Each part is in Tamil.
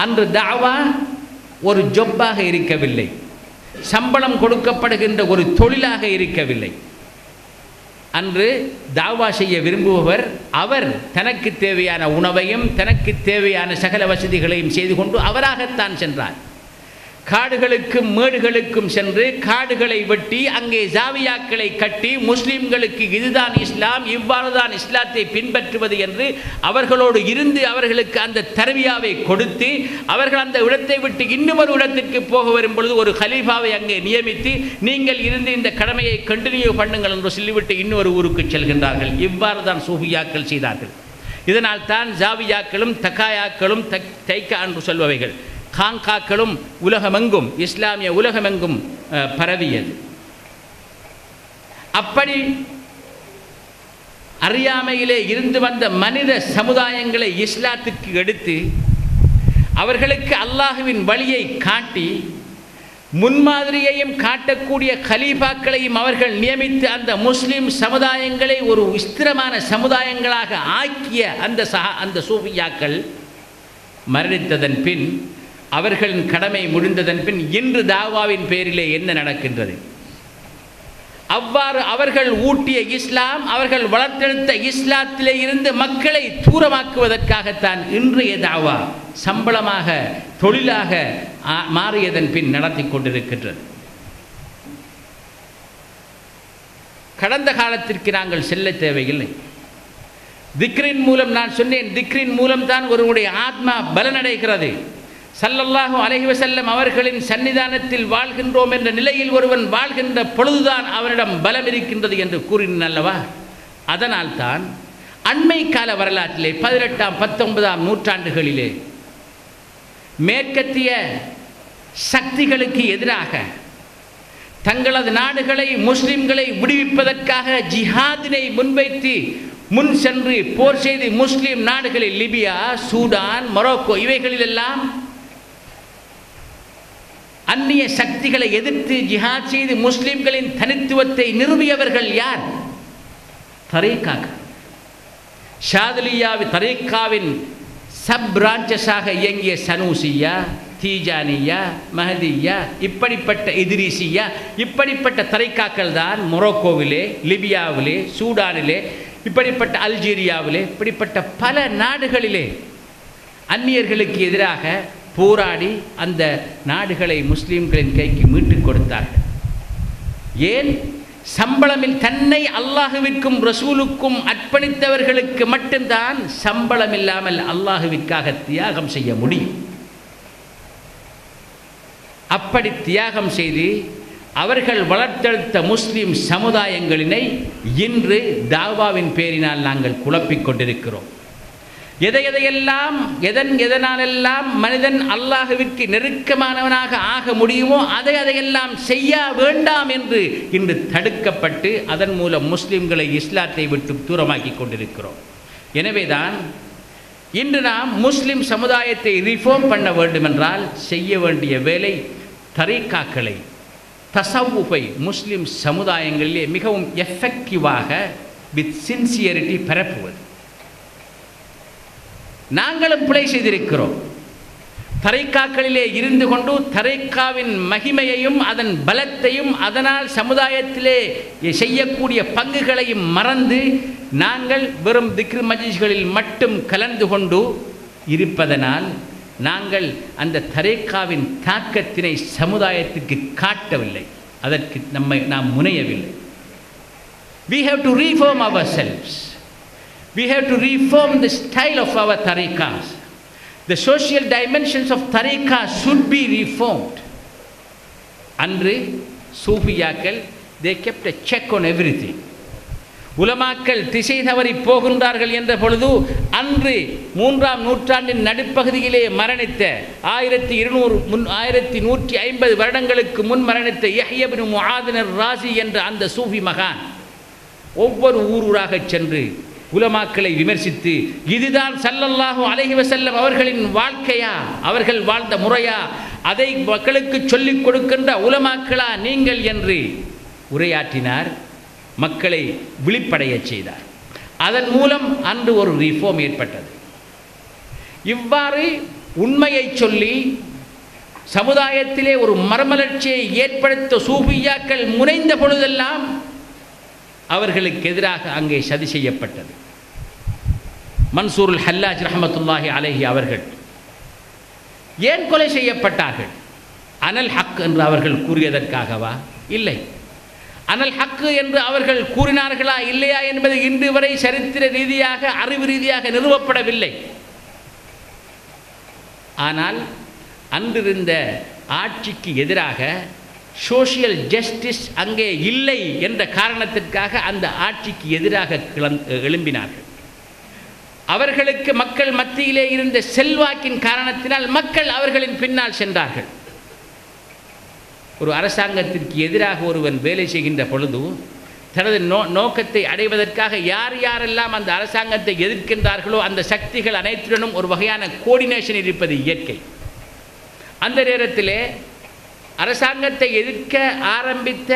அன்று தாவா ஒரு ஜொப்பாக இருக்கவில்லை, சம்பளம் கொடுக்கப்படுகின்ற ஒரு தொழிலாக இருக்கவில்லை. அன்று தாவா செய்ய விரும்புபவர் அவர் தனக்கு தேவையான உணவையும் தனக்கு தேவையான சகல வசதிகளையும் செய்து கொண்டு அவராகத்தான் சென்றார். காடுகளுக்கும் மேடுகளுக்கும் சென்று காடுகளை வெட்டி அங்கே ஜாவியாக்களை கட்டி முஸ்லிம்களுக்கு இதுதான் இஸ்லாம், இவ்வாறு தான் இஸ்லாத்தை பின்பற்றுவது என்று அவர்களோடு இருந்து அவர்களுக்கு அந்த தர்பியாவை கொடுத்து அவர்கள் அந்த இடத்தை விட்டு இன்னொரு இடத்திற்கு போக வரும் பொழுது ஒரு கலீஃபாவை அங்கே நியமித்து நீங்கள் இருந்து இந்த கடமையை கண்டினியூ பண்ணுங்கள் என்று சொல்லிவிட்டு இன்னொரு ஊருக்கு செல்கின்றார்கள். இவ்வாறு தான் சூஃபியாக்கள் செய்தார்கள். இதனால் தான் ஜாவியாக்களும் தக்காயாக்களும் தைக்கா என்று சொல்பவைகள் காங்காக்களும் உலகமெங்கும் இஸ்லாமிய உலகமெங்கும் பரவியது. அப்படி அறியாமையிலே இருந்து வந்த மனித சமுதாயங்களை இஸ்லாத்துக்கு எடுத்து அவர்களுக்கு அல்லாஹுவின் வழியை காட்டி முன்மாதிரியையும் காட்டக்கூடிய கலீஃபாக்களையும் அவர்கள் நியமித்து அந்த முஸ்லிம் சமுதாயங்களை ஒரு விஸ்திரமான சமுதாயங்களாக ஆக்கிய அந்த சூஃபியாக்கள் மரணித்ததன் பின் அவர்களின் கடமை முடிந்ததன் பின் இன்று தாவாவின் பேரிலே என்ன நடக்கின்றது? அவ்வாறு அவர்கள் ஊட்டிய இஸ்லாம், அவர்கள் வளர்த்தெடுத்த இஸ்லாத்திலே இருந்து மக்களை தூரமாக்குவதற்காகத்தான் இன்றைய தாவா சம்பளமாக தொழிலாக மாறியதன் பின் நடத்தி கொண்டிருக்கின்றது. கடந்த காலத்திற்கு நாங்கள் செல்ல தேவையில்லை. திக்ரின் மூலம் நான் சொன்னேன், திக்ரின் மூலம் தான் ஒருவருடைய ஆத்மா பலனடைகிறது. ஸல்லல்லாஹு அலைஹி வஸல்லம் அவர்களின் சன்னிதானத்தில் வாழ்கின்றோம் என்ற நிலையில் ஒருவன் வாழ்கின்ற பொழுதுதான் அவனிடம் பலம் இருக்கின்றது என்று கூறினேன் அல்லவா? அதனால் தான் அண்மை கால வரலாற்றிலே 18ஆம் 19ஆம் நூற்றாண்டுகளிலே மேற்கத்திய சக்திகளுக்கு எதிராக தங்களது நாடுகளை முஸ்லிம்களை விடுவிப்பதற்காக ஜிஹாதினை முன்வைத்து முன் சென்று போர் செய்து முஸ்லிம் நாடுகளில் லிபியா, சூடான், மொரோக்கோ இவைகளிலெல்லாம் அந்நிய சக்திகளை எதிர்த்து ஜிஹாத் செய்து முஸ்லிம்களின் தனித்துவத்தை நிறுவியவர்கள் யார்? தரீக்காக்கள். ஷாதுலியாவின் தரீக்காவின் சப் பிரான்ச்சஸாக இயங்கிய சனூசியா, தீஜானியா, மஹதியா, இப்படிப்பட்ட இத்ரிசியா, இப்படிப்பட்ட தரீக்காக்கள் தான் மொரோக்கோவிலே, லிபியாவிலே, சூடானிலே, இப்படிப்பட்ட அல்ஜீரியாவிலே, இப்படிப்பட்ட பல நாடுகளிலே அந்நியர்களுக்கு எதிராக போராடி அந்த நாடுகளை முஸ்லிம்களின் கைக்கு மீட்டுக் கொடுத்தார்கள். ஏன்? சம்பளமில் தன்னை அல்லாஹுவிற்கும் ரசூலுக்கும் அர்ப்பணித்தவர்களுக்கு மட்டும்தான் சம்பளம் இல்லாமல் அல்லாஹுவிற்காக தியாகம் செய்ய முடியும். அப்படி தியாகம் செய்து அவர்கள் வளர்த்தெடுத்த முஸ்லிம் சமுதாயங்களினை இன்று தாவாவின் பேரினால் நாங்கள் குழப்பிக் கொண்டிருக்கிறோம். எதனாலெல்லாம் மனிதன் அல்லாஹுவிற்கு நெருக்கமானவனாக ஆக முடியுமோ அதையெல்லாம் செய்ய வேண்டாம் என்று இன்று தடுக்கப்பட்டு அதன் மூலம் முஸ்லிம்களை இஸ்லாத்தை விட்டு தூரமாக்கி கொண்டிருக்கிறோம். எனவேதான் இன்று நாம் முஸ்லிம் சமுதாயத்தை ரிஃபார்ம் பண்ண வேண்டுமென்றால் செய்ய வேண்டிய வேலை தரீக்காக்களை, தஸவ்வுஃபை முஸ்லிம் சமுதாயங்களிலே மிகவும் எஃபெக்டிவாக வித் சின்சியரிட்டி பரப்புவது. நாங்களும் பிழை செய்திருக்கிறோம். தரீக்காக்களிலே இருந்து கொண்டு தரீக்காவின் மகிமையையும் அதன் பலத்தையும் அதனால் சமுதாயத்திலே செய்யக்கூடிய பங்குகளையும் மறந்து நாங்கள் வெறும் திக்ர் மஜ்லிஸ்களில் மட்டும் கலந்து கொண்டு இருப்பதனால் நாங்கள் அந்த தரீக்காவின் தாக்கத்தினை சமுதாயத்திற்கு காட்டவில்லை, அதற்கு நாம் முனையவில்லை. We have to reform ourselves. We have to reform the style of our tariqas. The social dimensions of tariqas should be reformed. அன்று சூஃபியாக்கள் they kept a check on everything. உலமாக்கள் திசை தவறி போகின்றார்கள் என்ற பொழுது அன்று 3ஆம் நூற்றாண்டின் நடுப்பகுதியிலே மரணித்த 1150 வருடங்களுக்கு முன் மரணித்த யஹ்யா இப்னு முஆத் ராஸி என்ற அந்த சூஃபி மகான் ஒவ்வொரு ஊராக சென்று உலமாக்களை விமர்சித்து இதுதான் ஸல்லல்லாஹு அலைஹி வஸல்லம் அவர்களின் வாழ்க்கையா, அவர்கள் வாழ்ந்த முறையா, அதை மக்களுக்கு சொல்லிக் கொடுக்கின்ற உலமாக்களா நீங்கள் என்று உரையாற்றினார். மக்களை விழிப்படைய செய்தார். அதன் மூலம் அன்று ஒரு ரிஃபார்ம் ஏற்பட்டது. இவ்வாறு உண்மையை சொல்லி சமுதாயத்திலே ஒரு மறுமலர்ச்சியை ஏற்படுத்த சூஃபியாக்கள் முனைந்த பொழுதெல்லாம் அவர்களுக்கு எதிராக அங்கே சதி செய்யப்பட்டது. மன்சூருல் ஹல்லாஜ் ரஹ்மத்துல்லாஹி அலைஹி அவர்கள் ஏன் கொலை செய்யப்பட்டார்கள்? அனல் ஹக் என்று அவர்கள் கூறியதற்காகவா? இல்லை. அனல் ஹக்கு என்று அவர்கள் கூறினார்களா இல்லையா என்பது இன்று வரை சரித்திர ரீதியாக அறிவு ரீதியாக நிறுவப்படவில்லை. ஆனால் அன்றிருந்த ஆட்சிக்கு எதிராக சோஷியல் ஜஸ்டிஸ் அங்கே இல்லை என்ற காரணத்திற்காக அந்த ஆட்சிக்கு எதிராக எழும்பினார்கள். அவர்களுக்கு மக்கள் மத்தியிலே இருந்த செல்வாக்கின் காரணத்தினால் மக்கள் அவர்களின் பின்னால் சென்றார்கள். ஒரு அரசாங்கத்திற்கு எதிராக ஒருவன் வேலை செய்கின்ற பொழுது தனது நோக்கத்தை அடைவதற்காக யார் யாரெல்லாம் அந்த அரசாங்கத்தை எதிர்க்கின்றார்களோ அந்த சக்திகள் அனைத்துடனும் ஒரு வகையான கோஆர்டினேஷன் இருப்பது இயற்கை. அந்த நேரத்திலே அரசாங்கத்தை எதிர்க்க ஆரம்பித்த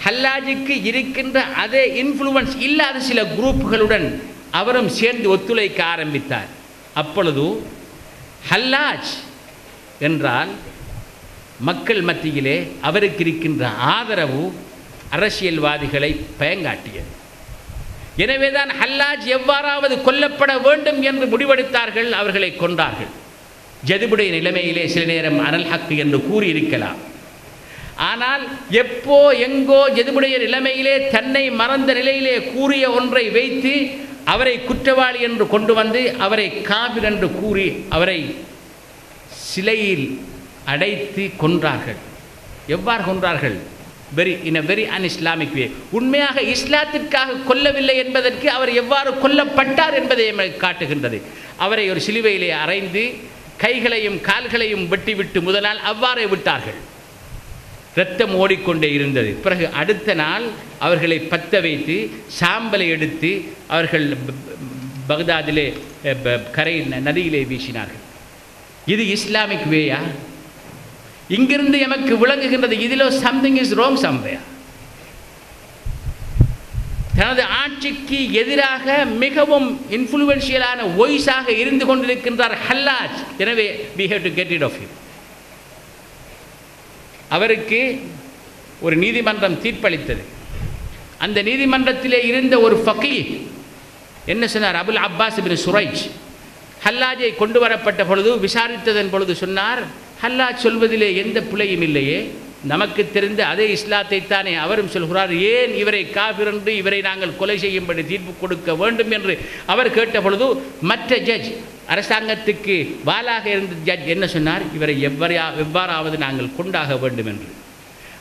ஹல்லாஜுக்கு இருக்கின்ற அதே இன்ஃப்ளூவன்ஸ் இல்லாத சில குரூப்புகளுடன் அவரும் சேர்ந்து ஒத்துழைக்க ஆரம்பித்தார். அப்பொழுது ஹல்லாஜ் என்றால் மக்கள் மத்தியிலே அவருக்கு இருக்கின்ற ஆதரவு அரசியல்வாதிகளை பயங்காட்டியது. எனவேதான் ஹல்லாஜ் எவ்வாறாவது கொல்லப்பட வேண்டும் என்று முடிவெடுத்தார்கள். அவர்களை கொன்றார்கள். ஜதுபுடைய நிலைமையிலே சில நேரம் அனல் ஹக்கு என்று கூறியிருக்கலாம். ஆனால் எப்போ எங்கோ ஜதுபுடைய நிலைமையிலே தன்னை மறந்த நிலையிலே கூறிய ஒன்றை வைத்து அவரை குற்றவாளி என்று கொண்டு வந்து அவரை காபிர் என்று கூறி அவரை சிலையில் அடைத்து கொன்றார்கள். எவ்வாறு கொன்றார்கள்? இன் a very un-Islamic way. உண்மையாக இஸ்லாத்திற்காக கொல்லவில்லை என்பதற்கு அவர் எவ்வாறு கொல்லப்பட்டார் என்பதை காட்டுகின்றது. அவரை ஒரு சிலுவையிலே அறைந்து கைகளையும் கால்களையும் வெட்டிவிட்டு முதல் நாள் அவ்வாறே விட்டார்கள். இரத்தம் ஓடிக்கொண்டே இருந்தது. பிறகு அடுத்த நாள் அவர்களை பற்ற வைத்து சாம்பலை எடுத்து அவர்கள் பக்தாதிலே கரை நதியிலே வீசினார்கள். இது இஸ்லாமிக் வேயா? இங்கிருந்து எமக்கு விளங்குகின்றது இதிலோ சம்திங் இஸ் ராங் சம்வேர். தனது ஆட்சிக்கு எதிராக மிகவும் இன்ஃப்ளூவன்ஷியலான வாய்ஸாக இருந்து கொண்டிருக்கின்றார் ஹல்லாஜ். எனவே we have to get rid of him. அவருக்கு ஒரு நீதிமன்றம் தீர்ப்பளித்தது. அந்த நீதிமன்றத்திலே இருந்த ஒரு ஃபகீஹ் என்ன சொன்னார்? அபுல் அப்பாஸ் இப்னு சுரைஜ் ஹல்லாஜை கொண்டு வரப்பட்ட பொழுது விசாரித்ததன் பொழுது சொன்னார், ஹல்லாஜ் சொல்வதிலே எந்த பிழையும் இல்லையே, நமக்கு தெரிந்த அதே இஸ்லாத்தை தானே அவரும் சொல்கிறார், ஏன் இவரை காபிர் என்று இவரை நாங்கள் கொலை செய்யும்படி தீர்ப்பு கொடுக்க வேண்டும் என்று அவர் கேட்ட பொழுது மற்ற ஜட்ஜ் அரசாங்கத்துக்கு வாலாக இருந்த ஜட்ஜ் என்ன சொன்னார்? இவரை எவ்வாறாவது நாங்கள் கொண்டாக வேண்டும் என்று.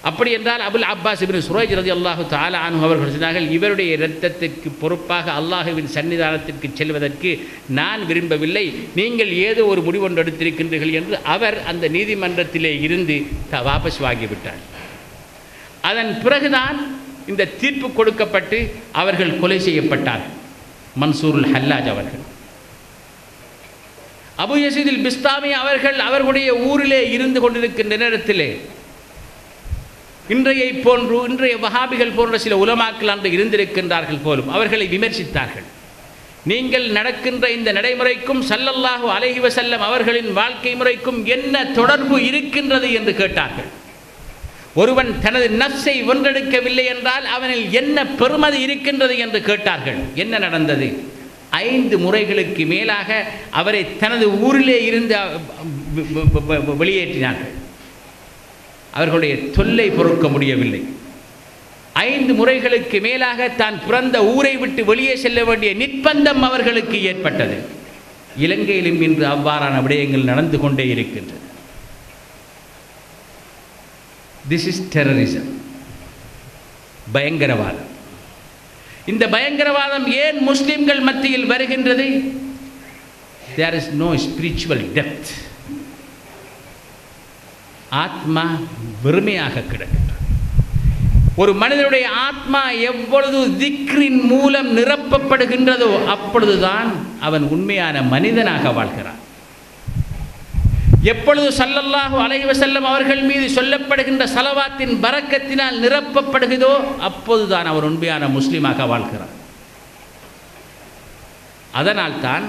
அப்படி என்றால் அபுல் அப்பாஸ் இப்னு சுரைஜ் ரலியல்லாஹு தஆலா அன்ஹு அவர்கள் சொன்னார்கள், இவருடைய இரத்தத்திற்கு பொறுப்பாக அல்லாஹ்வின் சன்னிதானத்திற்கு செல்வதற்கு நான் விரும்பவில்லை, நீங்கள் ஏதோ ஒரு முடிவொன்று எடுத்திருக்கின்றீர்கள் என்று அவர் அந்த நீதிமன்றத்திலே இருந்து வாபஸ் வாங்கிவிட்டார். அதன் பிறகுதான் இந்த தீர்ப்பு கொடுக்கப்பட்டு அவர்கள் கொலை செய்யப்பட்டார். மன்சூருல் ஹல்லாஜ் அவர்கள். அபு யஸீத் அல் பிஸ்தாமி அவர்கள் அவர்களுடைய ஊரிலே இருந்து கொண்டிருக்கின்ற நேரத்திலே இன்றைய வஹாபிகள் போன்ற சில உலமாக்கள் அன்று இருந்திருக்கின்றார்கள் போலும் அவர்களை விமர்சித்தார்கள். நீங்கள் நடக்கின்ற இந்த நடைமுறைக்கும் ஸல்லல்லாஹு அலைஹி வஸல்லம் அவர்களின் வாழ்க்கை முறைக்கும் என்ன தொடர்பு இருக்கின்றது என்று கேட்டார்கள். ஒருவன் தனது நஃப்ஸை வென்றெடுக்கவில்லை என்றால் அவனில் என்ன பெருமதி இருக்கின்றது என்று கேட்டார்கள். என்ன நடந்தது? 5 முறைகளுக்கு மேலாக அவரை தனது ஊரிலே இருந்து வெளியேற்றினார்கள். அவர்களுடைய தொல்லை பொறுக்க முடியவில்லை. 5 முறைகளுக்கு மேலாக தான் பிறந்த ஊரை விட்டு வெளியே செல்ல வேண்டிய நிர்பந்தம் அவர்களுக்கு ஏற்பட்டது. இலங்கையிலும் இன்று அவ்வாறான விடயங்கள் நடந்து கொண்டே இருக்கின்றது. திஸ் இஸ் டெரரிசம், பயங்கரவாதம். இந்த பயங்கரவாதம் ஏன் முஸ்லிம்கள் மத்தியில் வருகின்றது? There is no spiritual depth. ஆத்மா வெறுமையாக கிடக்கின்றது. ஒரு மனிதனுடைய ஆத்மா எவ்வளவு திக்ரின் மூலம் நிரப்பப்படுகின்றதோ அப்பொழுதுதான் அவன் உண்மையான மனிதனாக வாழ்கிறான். எப்பொழுது ஸல்லல்லாஹு அலைஹி வஸல்லம் அவர்கள் மீது சொல்லப்படுகின்ற ஸலவாத்தின் பரக்கத்தினால் நிரப்பப்படுகிறதோ அப்போதுதான் அவர் உண்மையான முஸ்லிமாக வாழ்கிறார். அதனால்தான்